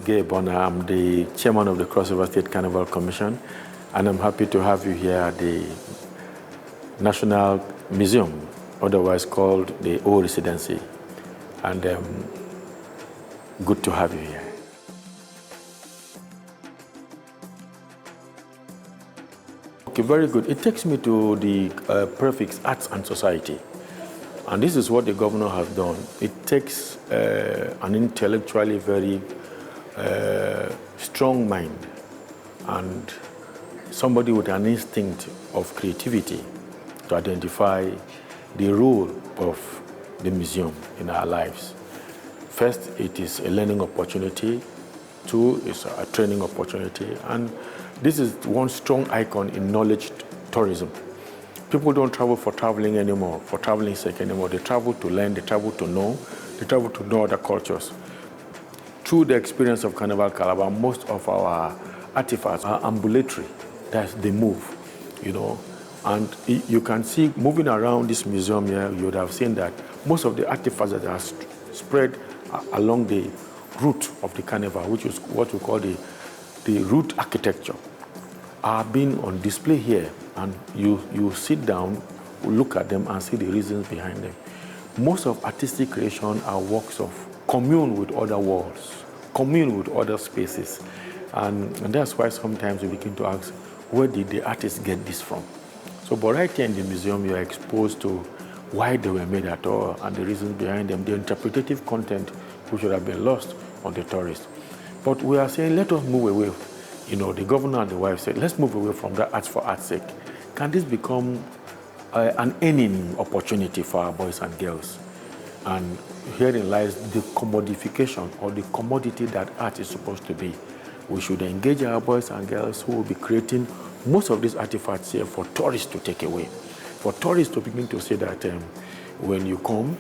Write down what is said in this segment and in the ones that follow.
Gabe Bonner. I'm the chairman of the Cross River State Carnival Commission, and I'm happy to have you here at the National Museum, otherwise called the Old Residency. And good to have you here. Okay, very good. It takes me to the prefix Arts and Society. And this is what the governor has done. It takes an intellectually very strong mind and somebody with an instinct of creativity to identify the role of the museum in our lives. First, it is a learning opportunity. Two, it's a training opportunity. And this is one strong icon in knowledge tourism. People don't travel for traveling anymore, for traveling's sake anymore. They travel to learn, they travel to know other cultures. Through the experience of Carnival Calabar, most of our artifacts are ambulatory. That's they move, you know. And you can see moving around this museum here, you would have seen that most of the artifacts that are spread along the route of the carnival, which is what we call the route architecture, are being on display here. And you sit down, look at them and see the reasons behind them. Most of artistic creation are works of commune with other worlds, commune with other spaces. And that's why sometimes we begin to ask, where did the artists get this from? So, but right here in the museum, you're exposed to why they were made at all and the reasons behind them, the interpretative content which would have been lost on the tourist. But we are saying, let us move away. You know, the governor and the wife said, let's move away from that arts for art's sake. Can this become an earning opportunity for our boys and girls? And herein lies the commodification or the commodity that art is supposed to be. We should engage our boys and girls who will be creating most of these artifacts here for tourists to take away. For tourists to begin to say that when you come,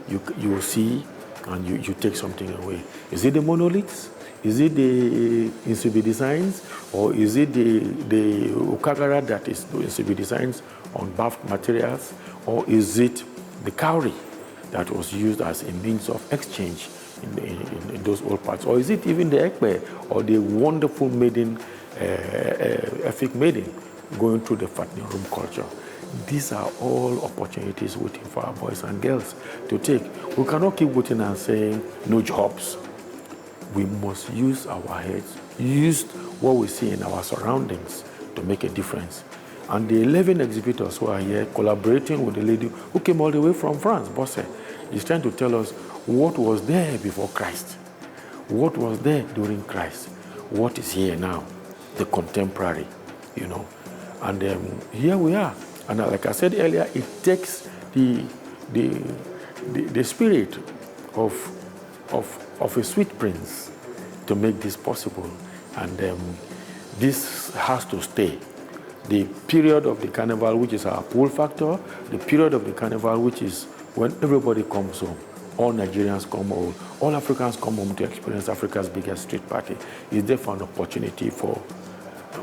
you see and you take something away. Is it the monoliths? Is it the Insibi designs? Or is it the Ukagara that is the Insibi designs on buffed materials? Or is it the cowrie that was used as a means of exchange in those old parts? Or is it even the ekbe or the wonderful maiden, Efik maiden going through the fattening room culture? These are all opportunities waiting for our boys and girls to take. We cannot keep waiting and saying no jobs. We must use our heads, use what we see in our surroundings to make a difference. And the 11 exhibitors who are here collaborating with the lady who came all the way from France, Bose, is trying to tell us what was there before Christ, what was there during Christ, what is here now, the contemporary, you know. And here we are. And like I said earlier, it takes the spirit of a sweet prince to make this possible. And this has to stay. The period of the carnival, which is our pull factor, the period of the carnival, which is when everybody comes home, all Nigerians come home, all Africans come home to experience Africa's biggest street party, is therefore an opportunity for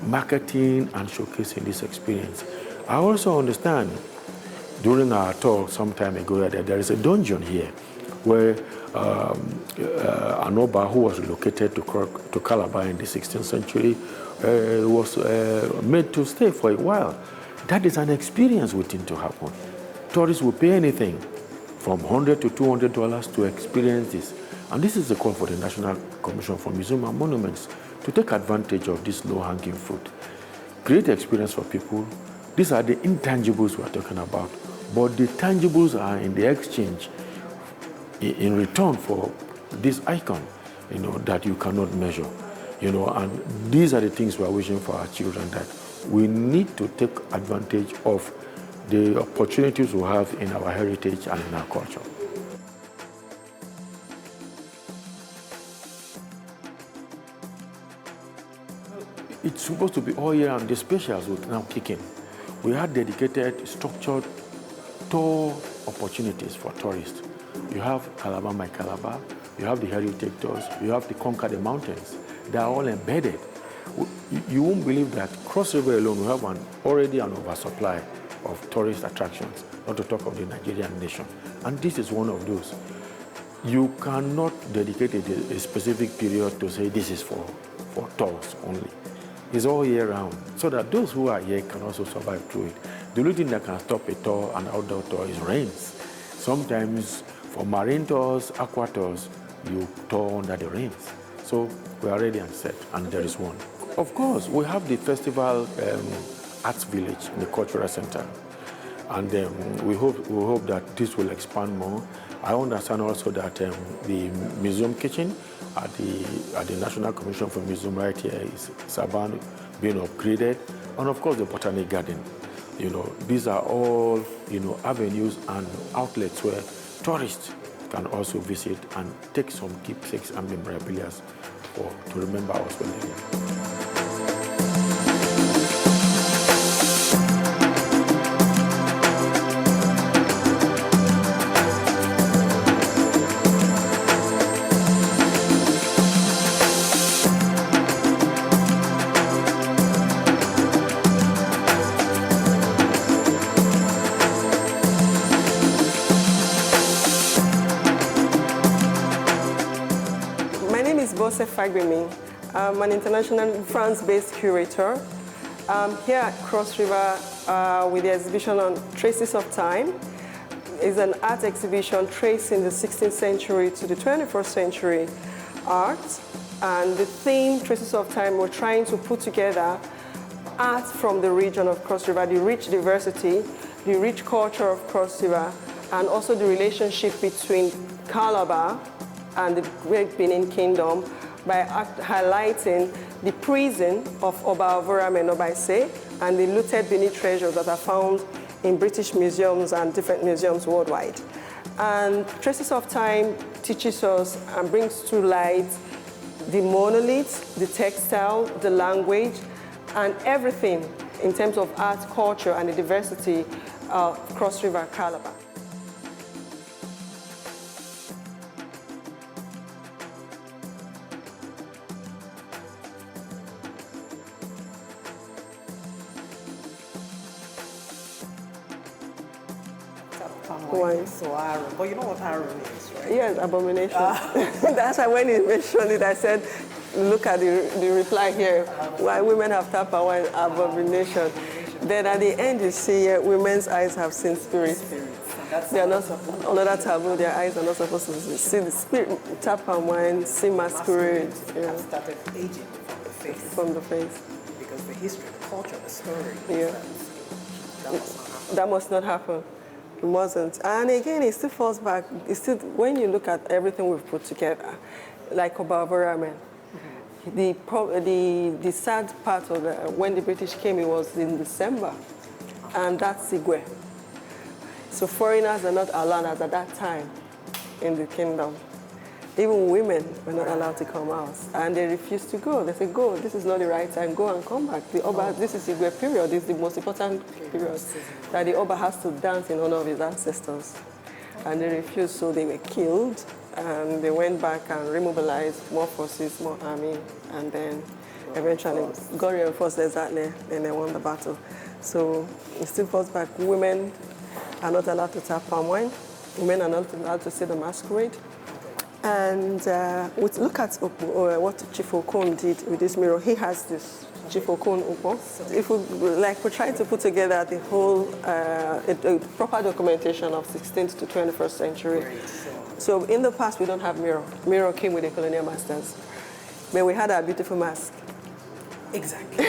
marketing and showcasing this experience. I also understand during our talk some time ago that there is a dungeon here where an Oba who was relocated to Calabar in the 16th century was made to stay for a while. That is an experience waiting to happen. Tourists will pay anything from $100 to $200 to experience this. And this is the call for the National Commission for Museums and Monuments to take advantage of this low-hanging fruit. Create experience for people. These are the intangibles we are talking about. But the tangibles are in the exchange in return for this icon, you know, that you cannot measure, you know. And these are the things we are wishing for our children, that we need to take advantage of the opportunities we have in our heritage and in our culture. It's supposed to be all year, and the specials will now kick in. We had dedicated, structured tour opportunities for tourists. You have Calabar My Calabar, you have the heritage tours, you have the Conquer the Mountains. They are all embedded. You won't believe that Cross River alone, we have already an oversupply of tourist attractions, not to talk of the Nigerian nation. And this is one of those. You cannot dedicate a specific period to say this is for tours only. It's all year round, so that those who are here can also survive through it. The only thing that can stop a tour, an outdoor tour, is rains. Sometimes for marine tours, aqua tours, you tour under the rains. So we are ready and set, and there is one. Of course, we have the festival Arts Village in the Cultural Center, and we hope that this will expand more. I understand also that the museum kitchen at the National Commission for Museum right here is about being upgraded, and of course the Botanic Garden. You know, these are all avenues and outlets where tourists can also visit and take some keepsakes and memorabilia to remember us when they leave. Bose FAGBEMI. I'm an international France-based curator. I'm here at Cross River with the exhibition on Traces of Time. It's an art exhibition tracing the 16th century to the 21st century art. And the theme, Traces of Time, we're trying to put together art from the region of Cross River, the rich diversity, the rich culture of Cross River, and also the relationship between Calabar and the Great Benin Kingdom by highlighting the prison of Oba Avurame Nobaise and the looted Benin treasures that are found in British museums and different museums worldwide. And Traces of Time teaches us and brings to light the monolith, the textile, the language, and everything in terms of art, culture, and the diversity of Cross River Calabar. Wine. So Aaron, but you know what Aaron is, right? Yes, abomination. That's why when he mentioned it, I said, look at the reply here. Why women have tapa wine, abomination. Then at the end, you see women's eyes have seen spirits. They are not another taboo. Their eyes are not supposed to see the spirit. Tapa wine, see masquerade. Have started aging from the face. From the face. Because the history, the culture, the story. Yeah. That must not happen. It wasn't. And again, it still falls back. It's still, when you look at everything we've put together, like Oba Avurame, the sad part of when the British came, it was in December, and that's Igwe. So foreigners are not allowed at that time in the kingdom. Even women were not allowed to come out, and they refused to go. They said, go, this is not the right time, go and come back. The Oba, this is the Igwe period, this is the most important period that the Oba has to dance in honor of his ancestors. And they refused, so they were killed, and they went back and remobilized more forces, more army, and then eventually got reinforced exactly, then they won the battle. So it still falls back. Women are not allowed to tap palm wine. Women are not allowed to see the masquerade. And we look at what Chief Okon did with this mirror. He has this Chief Okon Upo. If we're trying to put together the whole a proper documentation of 16th to 21st century. So in the past, we don't have mirror. Mirror came with the colonial masters. But we had our beautiful mask. Exactly.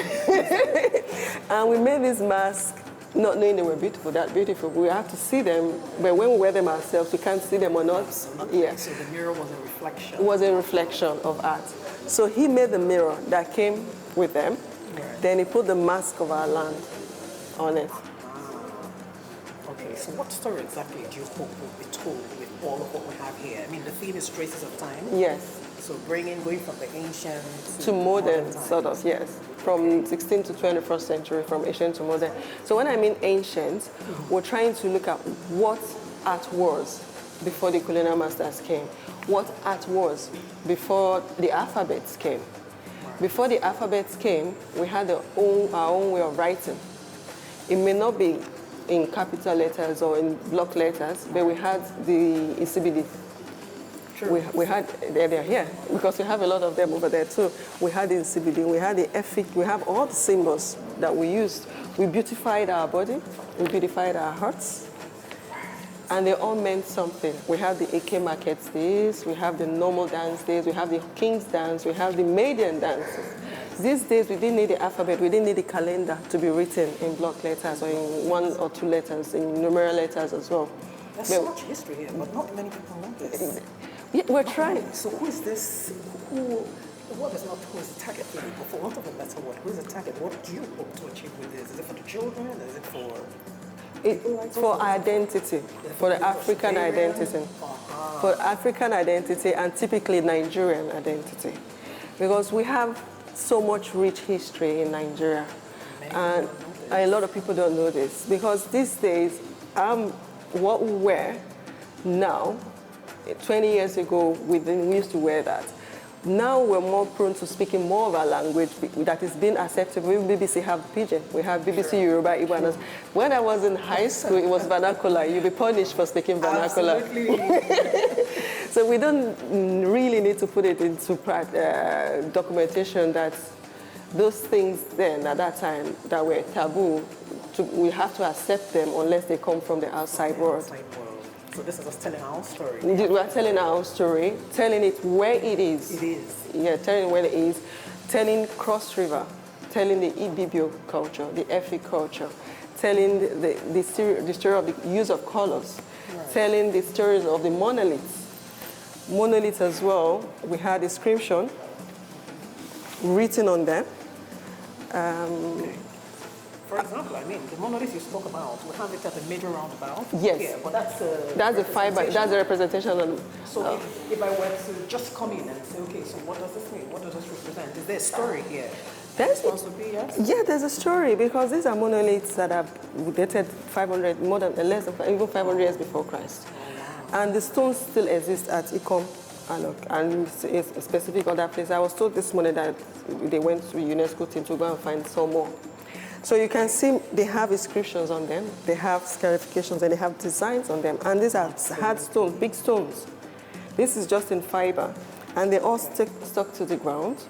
And we made this mask not knowing they were beautiful, that beautiful. We have to see them, but when we wear them ourselves, we can't see them or not. Yeah. So the mirror was a reflection. It was a reflection of art. So he made the mirror that came with them. Right. Then he put the mask of our land on it. Okay, so what story exactly do you hope will be told with all of what we have here? I mean, the theme is Traces of Time. Yes. So going from the ancient to modern, time. sort of, yes. From 16th to 21st century, from ancient to modern. So when I mean ancient, we're trying to look at what art was before the colonial masters came, what art was before the alphabets came. Before the alphabets came, we had our own way of writing. It may not be in capital letters or in block letters, but we had the Isibidi. We had, they're here, because we have a lot of them over there too. We had in CBD, we had the EFIC, we have all the symbols that we used. We beautified our body, we beautified our hearts, and they all meant something. We have the Eke Market days, we have the normal dance days, we have the King's dance, we have the Maiden dances. These days, we didn't need the alphabet, we didn't need the calendar to be written in block letters or in 1 or 2 letters, in numeral letters as well. There's so much history here, but not many people know this. Yeah, we're trying. So who is this? What is not who is the target really? But for want of a better word, who is the target? What do you hope to achieve with this? Is it for the children? Is it for for identity, for the African identity, for African identity, and typically Nigerian identity, because we have so much rich history in Nigeria, and a lot of people don't know this, because these days, what we wear now, 20 years ago, we used to wear that. Now we're more prone to speaking more of our language that is being accepted. We BBC have Pidgin, we have BBC Yoruba, Igbo. When I was in high school, it was vernacular. You'd be punished for speaking vernacular. So we don't really need to put it into documentation that those things then, at that time, that were taboo, we have to accept them unless they come from the outside world. So this is us telling our story. We are telling our story, telling it where it is. It is. Yeah, telling where it is, telling Cross River, telling the Ibibio culture, the Efi culture, telling the story of the use of colors, telling the stories of the monoliths. Monoliths as well, we had inscription written on them. For example, I mean, the monolith you spoke about, we have it at the major roundabout. Yes. Yeah, but that's the fiber, that's the representation of. So if I were to just come in and say, okay, so what does this mean? What does this represent? Is there a story here? There's, yes? Yeah, there's a story, because these are monoliths that are dated 500, more than less than even 500 years before Christ. And the stones still exist at Ikom, and it's a specific other place. I was told this morning that they went to UNESCO team to go and find some more. So you can see they have inscriptions on them, they have scarifications, and they have designs on them. And these are hard stones, big stones. This is just in fiber, and they all stuck to the ground.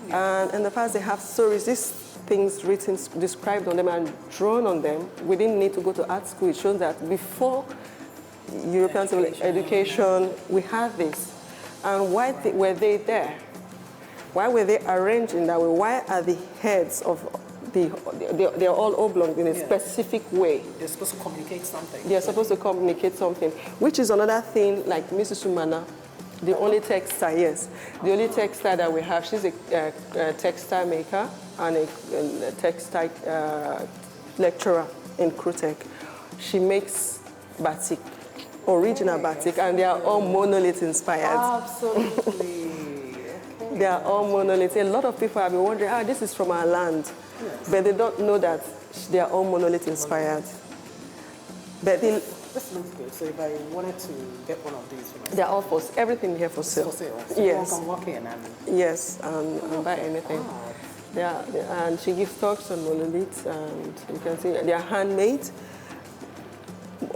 And in the past, they have stories, these things written, described on them and drawn on them. We didn't need to go to art school. It shows that before European civil education, we had this. And why were they there? Why were they arranged in that way? Why are the heads of they're all oblong in a specific way? They're supposed to communicate something. They're supposed to communicate something, which is another thing, like Mrs. Sumana, the only textile, yes. The only textile that we have, she's a textile maker and a textile lecturer in Krutec. She makes batik, original batik, and they are all monolith inspired. Absolutely. They are all monolith. A lot of people have been wondering, this is from our land. Yes. But they don't know that they are all monolith inspired. But this looks good. So if I wanted to get one of these for myself, they're all for everything here for sale. For sale. So yes. One can walk in and yes, and buy anything. And she gives talks on monoliths, and you can see they are handmade,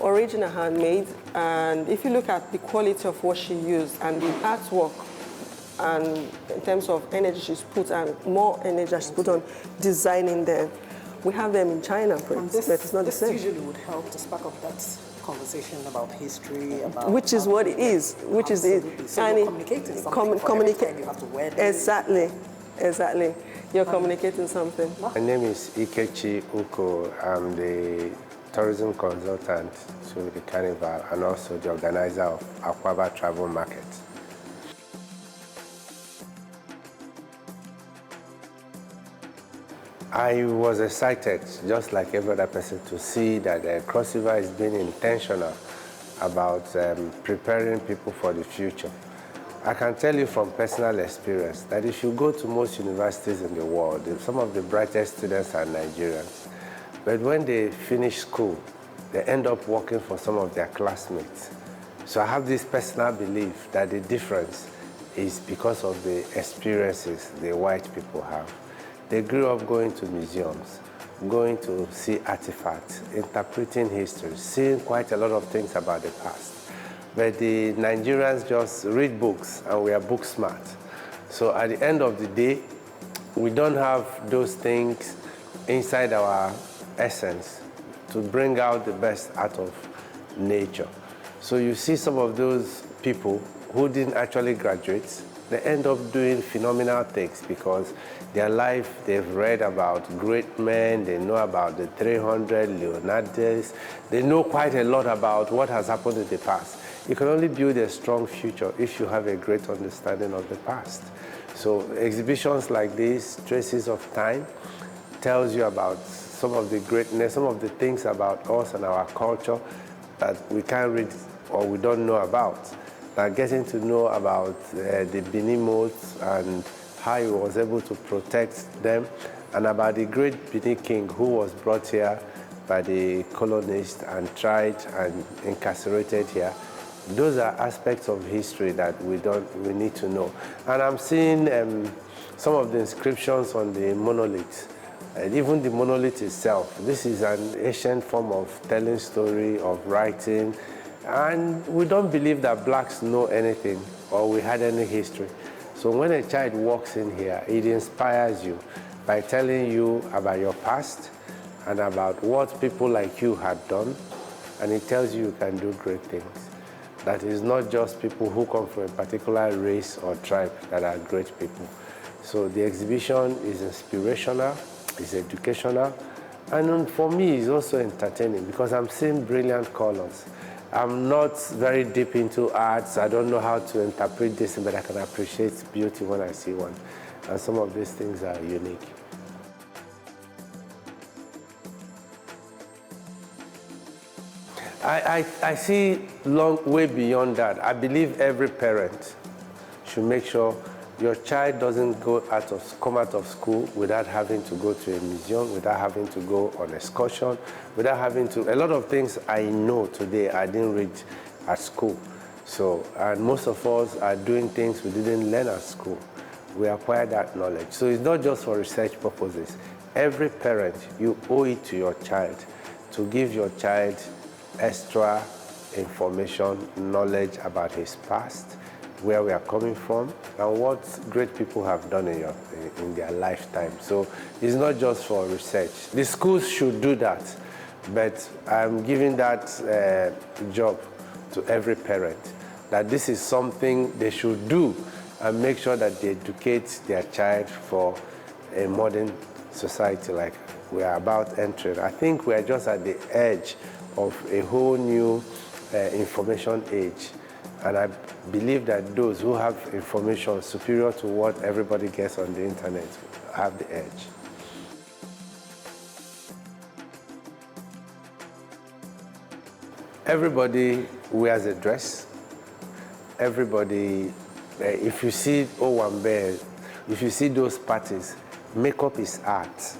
original handmade. And if you look at the quality of what she used and the artwork, and in terms of energy she's put, and more energy she's put on designing them. We have them in China, but it's not the same. This usually would help to spark up that conversation about history, about... Which is what it is. Which is it. So you're communicating something. You have to wear this. Exactly. You're communicating something. My name is Ikechi Uko. I'm the tourism consultant to the Carnival and also the organizer of Akwaba Travel Market. I was excited, just like every other person, to see that Cross River is being intentional about preparing people for the future. I can tell you from personal experience that if you go to most universities in the world, some of the brightest students are Nigerians. But when they finish school, they end up working for some of their classmates. So I have this personal belief that the difference is because of the experiences the white people have. They grew up going to museums, going to see artifacts, interpreting history, seeing quite a lot of things about the past. but the Nigerians just read books and we are book smart. So at the end of the day, we don't have those things inside our essence to bring out the best out of nature. So you see some of those people who didn't actually graduate, they end up doing phenomenal things because their life, they've read about great men, they know about the 300 Leonardos, they know quite a lot about what has happened in the past. You can only build a strong future if you have a great understanding of the past. So exhibitions like this, Traces of Time, tells you about some of the greatness, some of the things about us and our culture that we can't read or we don't know about. Like getting to know about the Benin modes and how he was able to protect them, and about the great Benin king who was brought here by the colonists and tried and incarcerated here. Those are aspects of history that we need to know. And I'm seeing some of the inscriptions on the monoliths. And even the monolith itself, this is an ancient form of telling story, of writing, and we don't believe that blacks know anything or we had any history. So when a child walks in here, it inspires you by telling you about your past and about what people like you had done, and it tells you you can do great things. That is not just people who come from a particular race or tribe that are great people. So the exhibition is inspirational, it's educational, and for me it's also entertaining because I'm seeing brilliant colors. I'm not very deep into arts. I don't know how to interpret this, but I can appreciate beauty when I see one. And some of these things are unique. I see way beyond that. I believe every parent should make sure your child doesn't come out of school without having to go to a museum, without having to go on excursion, without having to, a lot of things I know today I didn't read at school. So, and most of us are doing things we didn't learn at school. We acquired that knowledge. So it's not just for research purposes. Every parent, you owe it to your child to give your child extra information, knowledge about his past, where we are coming from, and what great people have done in their lifetime. So it's not just for research. The schools should do that, but I'm giving that job to every parent, that this is something they should do and make sure that they educate their child for a modern society like we are about entering. I think we are just at the edge of a whole new information age. And I believe that those who have information superior to what everybody gets on the internet have the edge. Everybody wears a dress. Everybody, if you see Owambe, if you see those parties, makeup is art,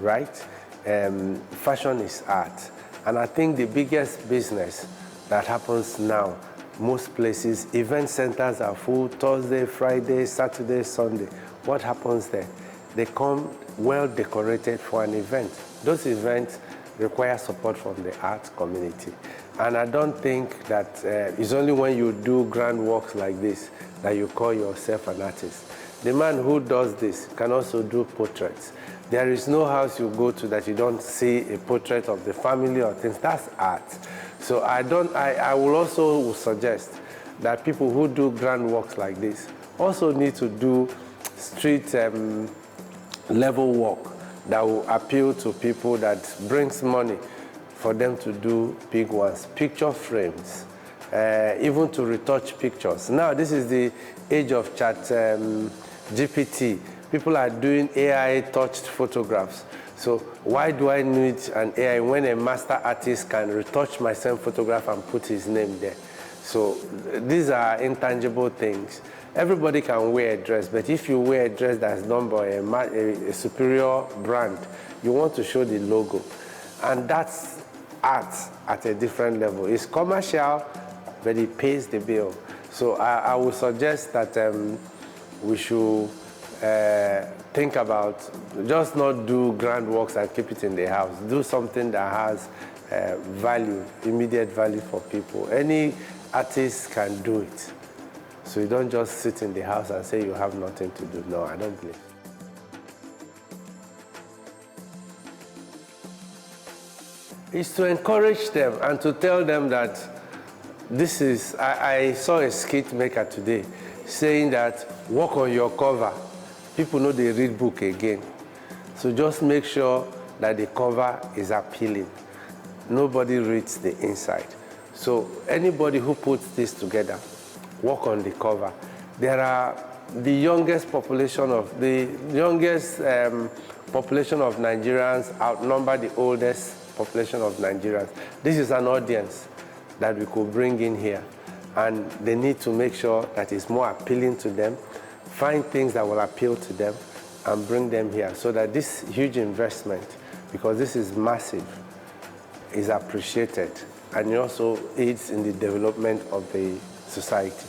right? Fashion is art. And I think the biggest business that happens now, most places, event centers are full Thursday, Friday, Saturday, Sunday. What happens there? They come well decorated for an event. Those events require support from the art community. And I don't think that it's only when you do grand works like this that you call yourself an artist. The man who does this can also do portraits. There is no house you go to that you don't see a portrait of the family or things. That's art. So I will also suggest that people who do grand works like this also need to do street level work that will appeal to people, that brings money for them to do big ones. Picture frames, even to retouch pictures. Now this is the age of chat GPT. People are doing AI-touched photographs. So why do I need an AI when a master artist can retouch my same photograph and put his name there? So these are intangible things. Everybody can wear a dress, but if you wear a dress that's done by a superior brand, you want to show the logo. And that's art at a different level. It's commercial, but it pays the bill. So I would suggest that we should think about just not do grand works and keep it in the house. Do something that has value, immediate value for people. Any artists can do it. So you don't just sit in the house and say you have nothing to do. No, I don't believe. It's to encourage them and to tell them that this is, I saw a skit maker today saying that work on your cover. People know they read book again. So just make sure that the cover is appealing. Nobody reads the inside. So anybody who puts this together, work on the cover. There are the youngest population of Nigerians outnumber the oldest population of Nigerians. This is an audience that we could bring in here, and they need to make sure that it's more appealing to them, find things that will appeal to them, and bring them here so that this huge investment, because this is massive, is appreciated, and it also aids in the development of the society.